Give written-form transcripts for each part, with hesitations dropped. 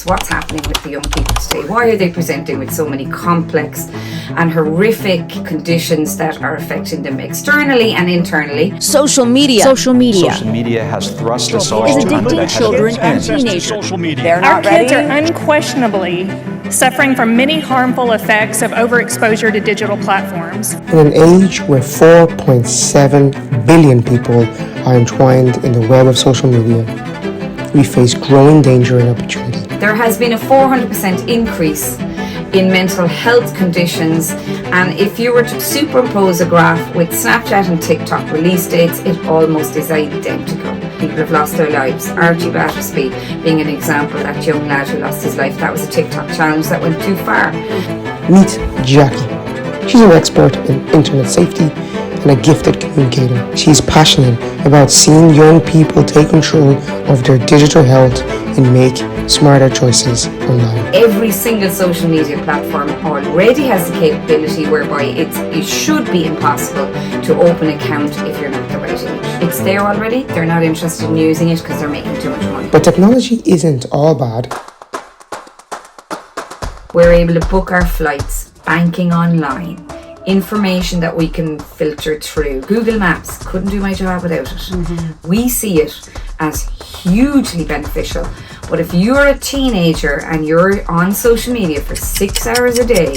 what's happening with the young people today. Why are they presenting with so many complex and horrific conditions that are affecting them externally and internally? Social media Social media has thrust us all is to addicting children and teenagers. Social media. They're Our not kids ready. are unquestionably suffering from many harmful effects of overexposure to digital platforms. In an age where 4.7 billion people are entwined in the web of social media, we face growing danger and opportunity. There has been a 400% increase in mental health conditions, and if you were to superimpose a graph with Snapchat and TikTok release dates, it almost is identical. People have lost their lives. Archie Battersby being an example, that young lad who lost his life, that was a TikTok challenge that went too far. Meet Jackie. She's an expert in internet safety and a gifted communicator. She's passionate about seeing young people take control of their digital health and make smarter choices online. Every single social media platform already has the capability whereby it should be impossible to open an account if you're not the right age. It's there already. They're not interested in using it because they're making too much money. But technology isn't all bad. We're able to book our flights, banking online, information that we can filter through. Google Maps, couldn't do my job without it. We see it as hugely beneficial. But if you're a teenager and you're on social media for 6 hours a day,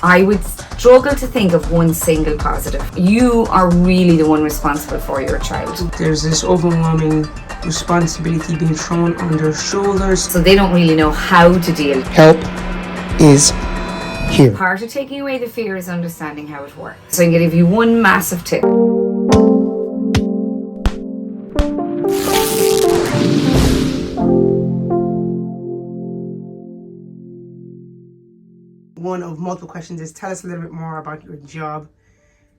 I would struggle to think of one single positive. You are really the one responsible for your child. There's this overwhelming responsibility being thrown on their shoulders. So they don't really know how to deal. Help is here. Part of taking away the fear is understanding how it works. So I'm going to give you one massive tip. One of multiple questions is, tell us a little bit more about your job.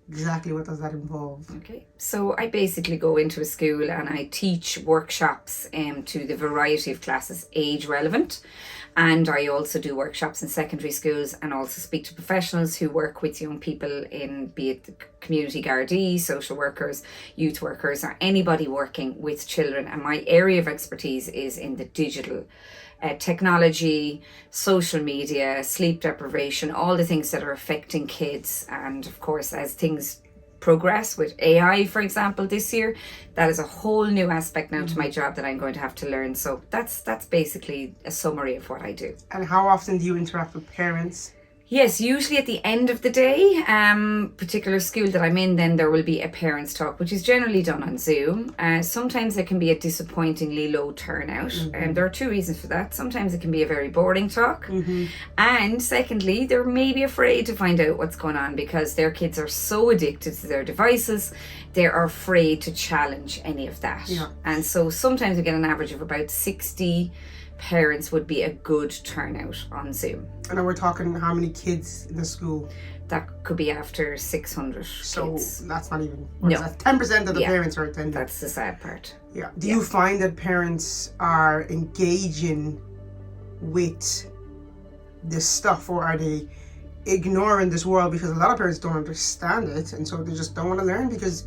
Exactly what does that involve? Okay, so I basically go into a school and I teach workshops to the variety of classes age relevant, and I also do workshops in secondary schools and also speak to professionals who work with young people in, be it the community gardaí, social workers, youth workers, or anybody working with children. And my area of expertise is in the digital technology, social media, sleep deprivation, all the things that are affecting kids. And of course, as things progress with AI, for example, this year, that is a whole new aspect now to my job that I'm going to have to learn. So that's basically a summary of what I do. And how often do you interact with parents? Yes, usually at the end of the day, particular school that I'm in, then there will be a parents' talk, which is generally done on Zoom. Sometimes there can be a disappointingly low turnout, and there are two reasons for that. Sometimes it can be a very boring talk, and secondly, they're maybe afraid to find out what's going on because their kids are so addicted to their devices, they are afraid to challenge any of that. Yeah. And so sometimes we get an average of about 60 parents would be a good turnout on Zoom. And we're talking how many kids in the school? That could be after 600 So kids. that's not even, No. 10% of the parents are attending. That's the sad part. Yeah. Do you find that parents are engaging with this stuff, or are they ignoring this world because a lot of parents don't understand it and so they just don't want to learn because,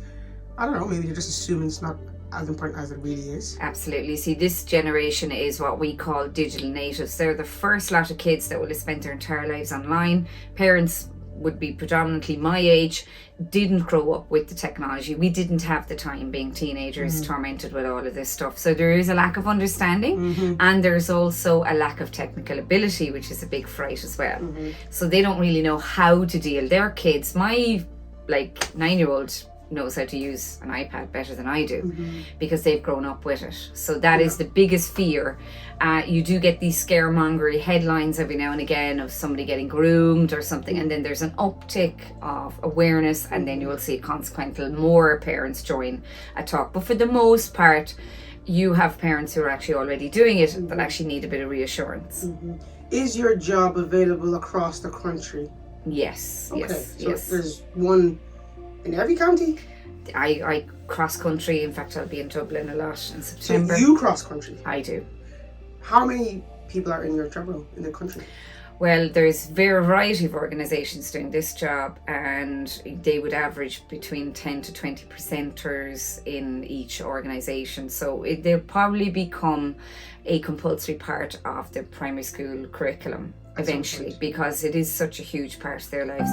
I don't know, maybe they're just assuming it's not as important as it really is? Absolutely. See, this generation is what we call digital natives. They're the first lot of kids that will have spent their entire lives online. Parents would be predominantly my age, didn't grow up with the technology. We didn't have the time being teenagers tormented with all of this stuff. So there is a lack of understanding, and there's also a lack of technical ability, which is a big fright as well. So they don't really know how to deal. Their kids, my 9-year-old knows how to use an iPad better than I do because they've grown up with it. So that is the biggest fear. You do get these scaremongery headlines every now and again of somebody getting groomed or something, and then there's an uptick of awareness, and then you will see consequential more parents join a talk. But for the most part, you have parents who are actually already doing it that actually need a bit of reassurance. Is your job available across the country? Yes, Okay, yes, so yes. there's one in every county? I cross country. In fact, I'll be in Dublin a lot in So September. you cross country. I do. How many people are in your job role in the country? Well, there's a variety of organisations doing this job, and they would average between 10 to 20 presenters in each organisation. So they'll probably become a compulsory part of the primary school curriculum eventually, because it is such a huge part of their lives.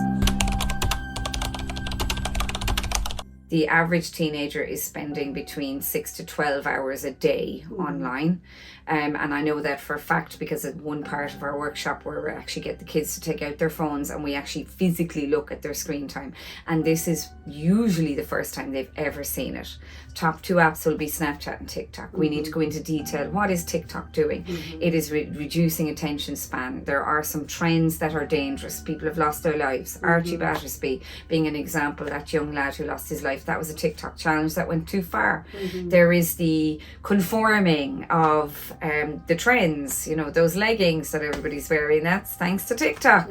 The average teenager is spending between 6 to 12 hours a day online. And I know that for a fact, because at one part of our workshop where we actually get the kids to take out their phones and we actually physically look at their screen time. And this is usually the first time they've ever seen it. Top 2 apps will be Snapchat and TikTok. We need to go into detail. What is TikTok doing? It is reducing attention span. There are some trends that are dangerous. People have lost their lives. Archie Battersby being an example, that young lad who lost his life. That was a TikTok challenge that went too far. There is the conforming of the trends, you know, those leggings that everybody's wearing, that's thanks to TikTok.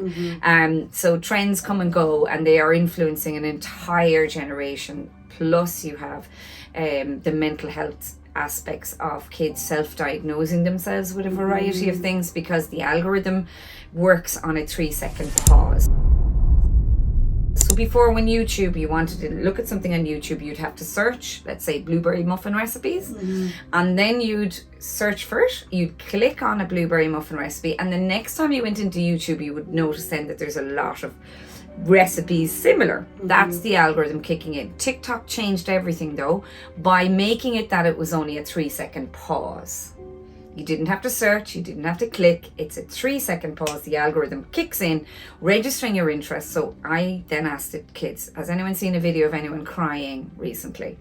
So trends come and go, and they are influencing an entire generation. Plus you have the mental health aspects of kids self-diagnosing themselves with a variety of things, because the algorithm works on a 3-second pause. So before, when YouTube, you wanted to look at something on YouTube, you'd have to search, let's say, blueberry muffin recipes, and then you'd search for it, you'd click on a blueberry muffin recipe, and the next time you went into YouTube, you would notice then that there's a lot of recipes similar. That's the algorithm kicking in. TikTok changed everything though by making it that it was only a 3-second pause. You didn't have to search, you didn't have to click. It's a 3-second pause. The algorithm kicks in, registering your interest. So I then asked the kids, has anyone seen a video of anyone crying recently?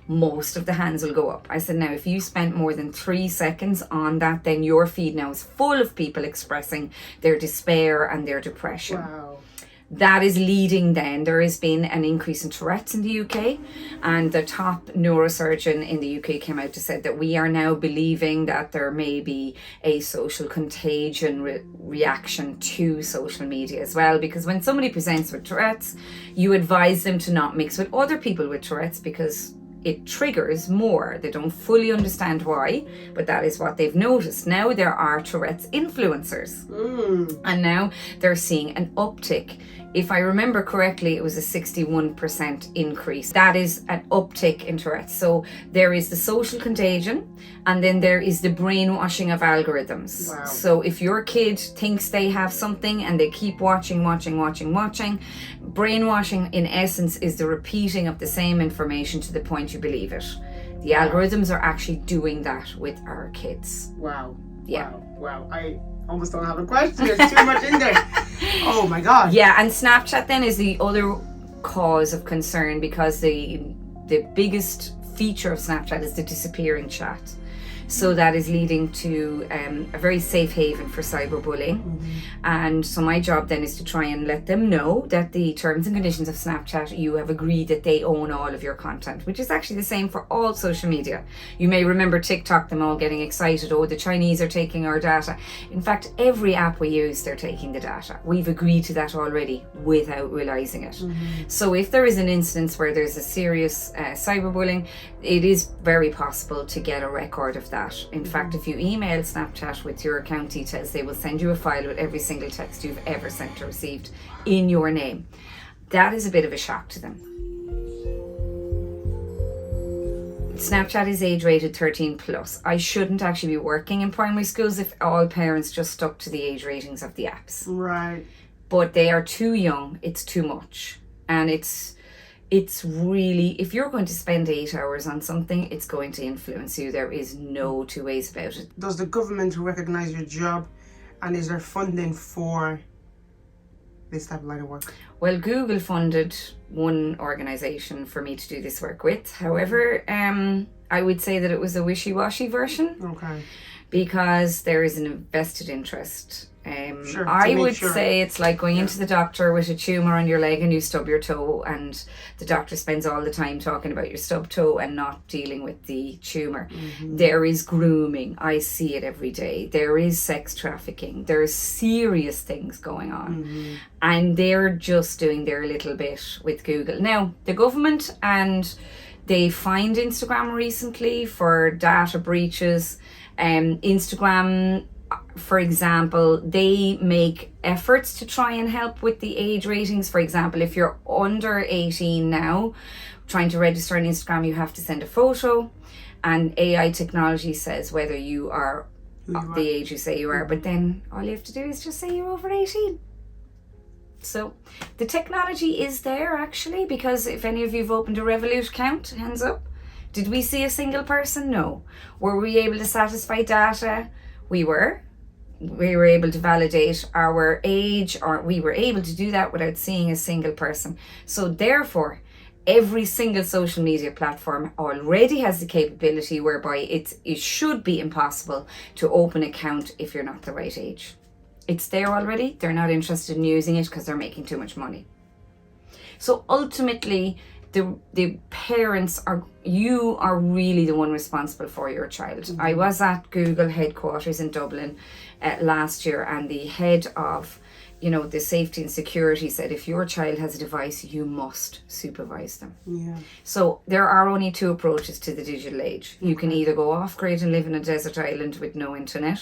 Most of the hands will go up. I said, now if you spent more than 3 seconds on that, then your feed now is full of people expressing their despair and their depression. Wow. That is leading then, there has been an increase in Tourette's in the UK, and the top neurosurgeon in the UK came out to say that we are now believing that there may be a social contagion reaction to social media as well, because when somebody presents with Tourette's, you advise them to not mix with other people with Tourette's, because it triggers more. They don't fully understand why, but that is what they've noticed. Now there are Tourette's influencers, and now they're seeing an uptick. If I remember correctly, it was a 61% increase. That is an uptick in Tourette's. So there is the social contagion, and then there is the brainwashing of algorithms. Wow. So if your kid thinks they have something and they keep watching, brainwashing in essence is the repeating of the same information to the point you believe it. The algorithms are actually doing that with our kids. Wow. Yeah. Wow. I almost don't have a question. There's too much in there. Oh my God. Yeah, and Snapchat then is the other cause of concern, because the biggest feature of Snapchat is the disappearing chat. So that is leading to a very safe haven for cyberbullying. And so my job then is to try and let them know that the terms and conditions of Snapchat, you have agreed that they own all of your content, which is actually the same for all social media. You may remember TikTok, them all getting excited, oh, the Chinese are taking our data. In fact, every app we use, they're taking the data. We've agreed to that already without realizing it. So if there is an instance where there's a serious cyberbullying, it is very possible to get a record of that. In fact, if you email Snapchat with your account details, they will send you a file with every single text you've ever sent or received in your name. That is a bit of a shock to them. Snapchat is age rated 13 plus. I shouldn't actually be working in primary schools if all parents just stuck to the age ratings of the apps. Right. But they are too young, it's too much. And it's really, if you're going to spend 8 hours on something, it's going to influence you. There is no two ways about it. Does the government recognize your job, and is there funding for this type of line of work? Well, Google funded one organisation for me to do this work with. However, I would say that it was a wishy-washy version. Okay. Because there is an vested interest. Sure, I would say it's like going into the doctor with a tumour on your leg and you stub your toe, and the doctor spends all the time talking about your stub toe and not dealing with the tumour. There is grooming. I see it every day. There is sex trafficking. There's serious things going on. And they're just doing their little bit with Google. Now, the government, and they fined Instagram recently for data breaches. Instagram, for example, they make efforts to try and help with the age ratings. For example, if you're under 18 now, trying to register on Instagram, you have to send a photo, and AI technology says whether you are the age you say you are, but then all you have to do is just say you're over 18. So the technology is there actually, because if any of you have opened a Revolut account, hands up. Did we see a single person? No. Were we able to satisfy data? We were. We were able to validate our age, or we were able to do that without seeing a single person. So therefore, every single social media platform already has the capability whereby it should be impossible to open an account if you're not the right age. It's there already. They're not interested in using it because they're making too much money. So ultimately, the parents you are really the one responsible for your child. Mm-hmm. I was at Google headquarters in Dublin last year, and the head of the safety and security said if your child has a device, you must supervise them. Yeah. So there are only two approaches to the digital age. You can either go off grid and live in a desert island with no internet.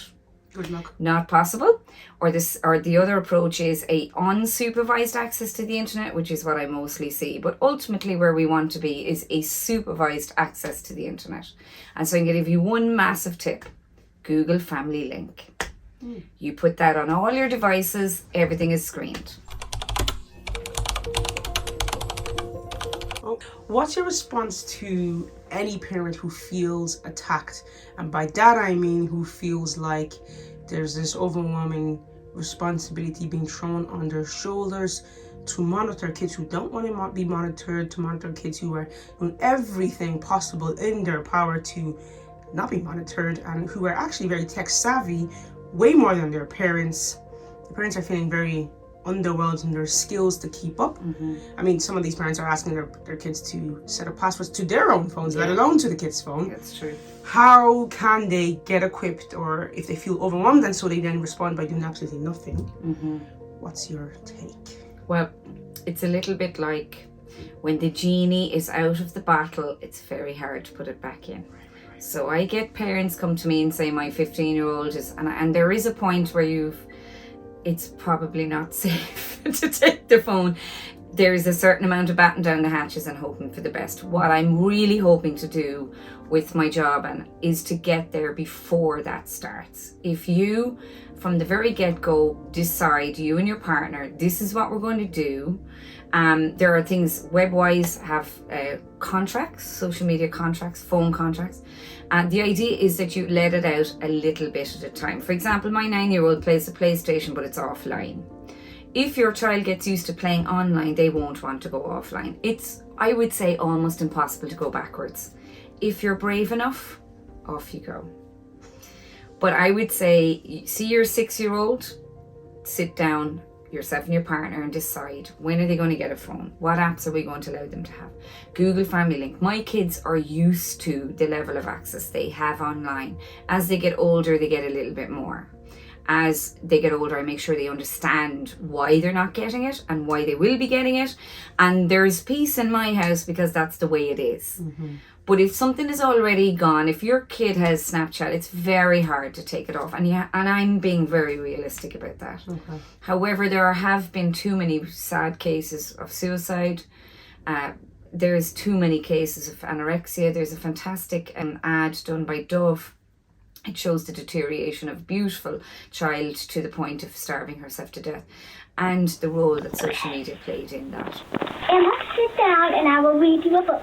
Good luck. Not possible. Or the other approach is a unsupervised access to the internet, which is what I mostly see. But ultimately where we want to be is a supervised access to the internet. And so I'm going to give you one massive tip. Google Family Link. You put that on all your devices, everything is screened. What's your response to any parent who feels attacked? And by that I mean who feels like there's this overwhelming responsibility being thrown on their shoulders to monitor kids who don't want to be monitored, to monitor kids who are doing everything possible in their power to not be monitored, and who are actually very tech savvy, way more than their parents. The parents are feeling very underwhelmed in their skills to keep up. Mm-hmm. I mean, some of these parents are asking their kids to set up passwords to their own phones, let alone to the kid's phone. That's true. How can they get equipped, or if they feel overwhelmed and so they then respond by doing absolutely nothing? Mm-hmm. What's your take? Well, it's a little bit like when the genie is out of the bottle, it's very hard to put it back in. So I get parents come to me and say my 15-year-old is, and there is a point where it's probably not safe to take the phone. There's a certain amount of batten down the hatches and hoping for the best. What I'm really hoping to do with my job is to get there before that starts. If you, from the very get-go, decide, you and your partner, this is what we're going to do. There are things, WebWise have contracts, social media contracts, phone contracts. And the idea is that you let it out a little bit at a time. For example, my 9-year-old plays the PlayStation, but it's offline. If your child gets used to playing online, they won't want to go offline. It's, I would say, almost impossible to go backwards. If you're brave enough, off you go. But I would say, see your 6-year-old, sit down, yourself and your partner, and decide when are they going to get a phone, what apps are we going to allow them to have. Google Family Link. My kids are used to the level of access they have online. As they get older, they get a little bit more. As they get older, I make sure they understand why they're not getting it and why they will be getting it, and there's peace in my house because that's the way it is. Mm-hmm. But if something is already gone, if your kid has Snapchat, it's very hard to take it off. And I'm being very realistic about that. Okay. However, there have been too many sad cases of suicide. There's too many cases of anorexia. There's a fantastic ad done by Dove. It shows the deterioration of a beautiful child to the point of starving herself to death, and the role that social media played in that. Emma, sit down and I will read you a book.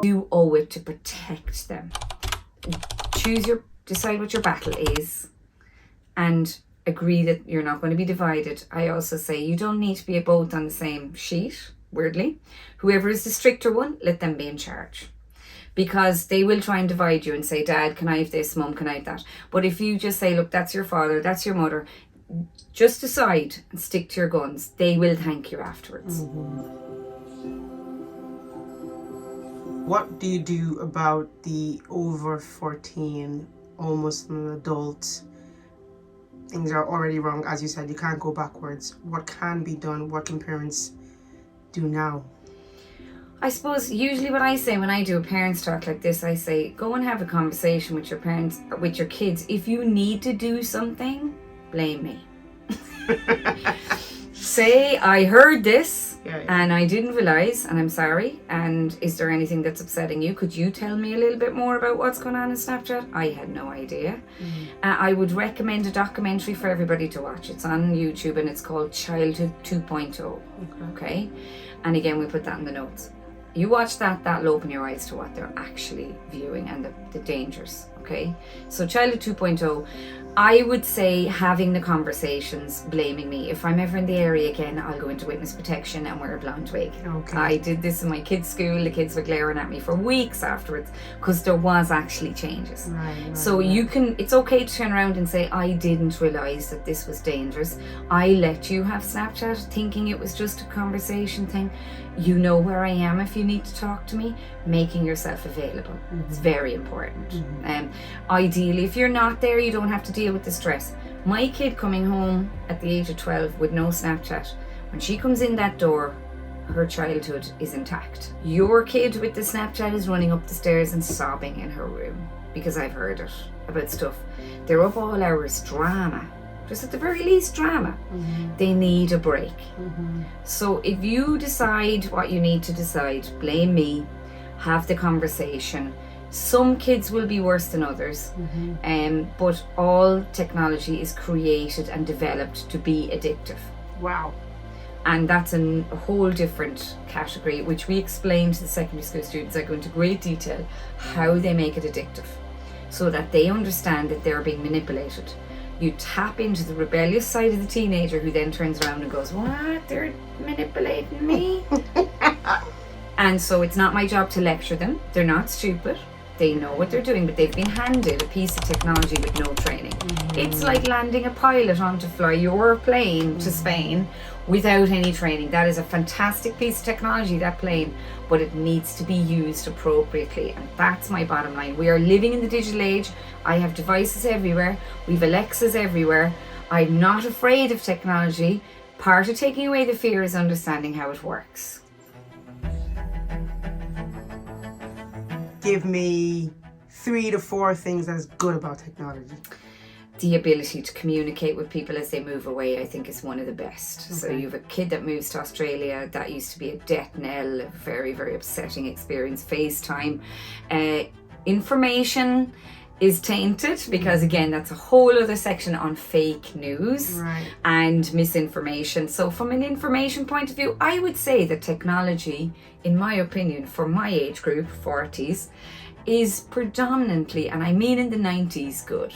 You owe it to protect them. Decide what your battle is, and agree that you're not going to be divided. I also say you don't need to be both on the same sheet, weirdly. Whoever is the stricter one, let them be in charge. Because they will try and divide you and say, Dad, can I have this? Mum, can I have that? But if you just say, look, that's your father, that's your mother, just decide and stick to your guns. They will thank you afterwards. Mm-hmm. What do you do about the over 14, almost an adult? Things are already wrong. As you said, you can't go backwards. What can be done? What can parents do now? I suppose usually what I say when I do a parents talk like this, I say, go and have a conversation with your parents, or with your kids. If you need to do something, blame me. Say, I heard this and I didn't realize, and I'm sorry. And is there anything that's upsetting you? Could you tell me a little bit more about what's going on in Snapchat? I had no idea. I would recommend a documentary for everybody to watch. It's on YouTube and it's called Childhood 2.0. Okay. And again, we put that in the notes. You watch that, that'll open your eyes to what they're actually viewing and the dangers, okay? So Childhood 2.0, I would say having the conversations, blaming me. If I'm ever in the area again, I'll go into witness protection and wear a blonde wig. Okay. I did this in my kids' school. The kids were glaring at me for weeks afterwards because there was actually changes. So you can, it's okay to turn around and say, I didn't realise that this was dangerous. I let you have Snapchat thinking it was just a conversation thing. You know where I am if you need to talk to me. Making yourself available. It's very important. Ideally, if you're not there, you don't have to deal with the stress. My kid coming home at the age of 12 with no Snapchat, when she comes in that door, her childhood is intact. Your kid with the Snapchat is running up the stairs and sobbing in her room because I've heard it about stuff. They're up all hours, drama. Just at the very least drama. They need a break. So if you decide what you need to decide, blame me, have the conversation. Some kids will be worse than others, but all technology is created and developed to be addictive. Wow. And that's a whole different category, which we explain to the secondary school students. I go into great detail how they make it addictive so that they understand that they're being manipulated. You tap into the rebellious side of the teenager who then turns around and goes, what? They're manipulating me? And so it's not my job to lecture them. They're not stupid. They know what they're doing, but they've been handed a piece of technology with no training. It's like landing a pilot on to fly your plane to Spain without any training. That is a fantastic piece of technology, that plane, but it needs to be used appropriately. And that's my bottom line. We are living in the digital age. I have devices everywhere. We've Alexas everywhere. I'm not afraid of technology. Part of taking away the fear is understanding how it works. Give me 3 to 4 things that's good about technology. The ability to communicate with people as they move away, I think, is one of the best. So you have a kid that moves to Australia. That used to be a death knell, a very, very upsetting experience. FaceTime. Information is tainted because, again, that's a whole other section on fake news and misinformation. So from an information point of view, I would say that technology, in my opinion, for my age group, 40s, is predominantly, and I mean in the 90s, good.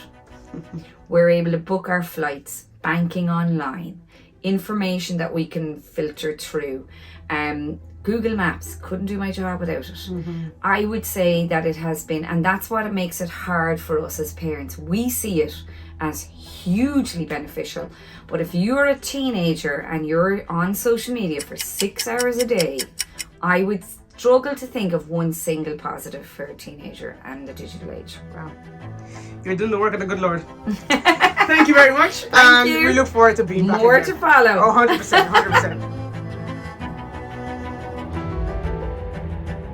We're able to book our flights, banking online, information that we can filter through. Google Maps, couldn't do my job without it. I would say that it has been, and that's what it makes it hard for us as parents. We see it as hugely beneficial, but if you're a teenager and you're on social media for 6 hours a day, I would struggle to think of one single positive for a teenager and the digital age. Wow. You're doing the work of the good Lord. Thank you very much. Thank you. We look forward to being back More again. to follow. Oh, 100%, 100%.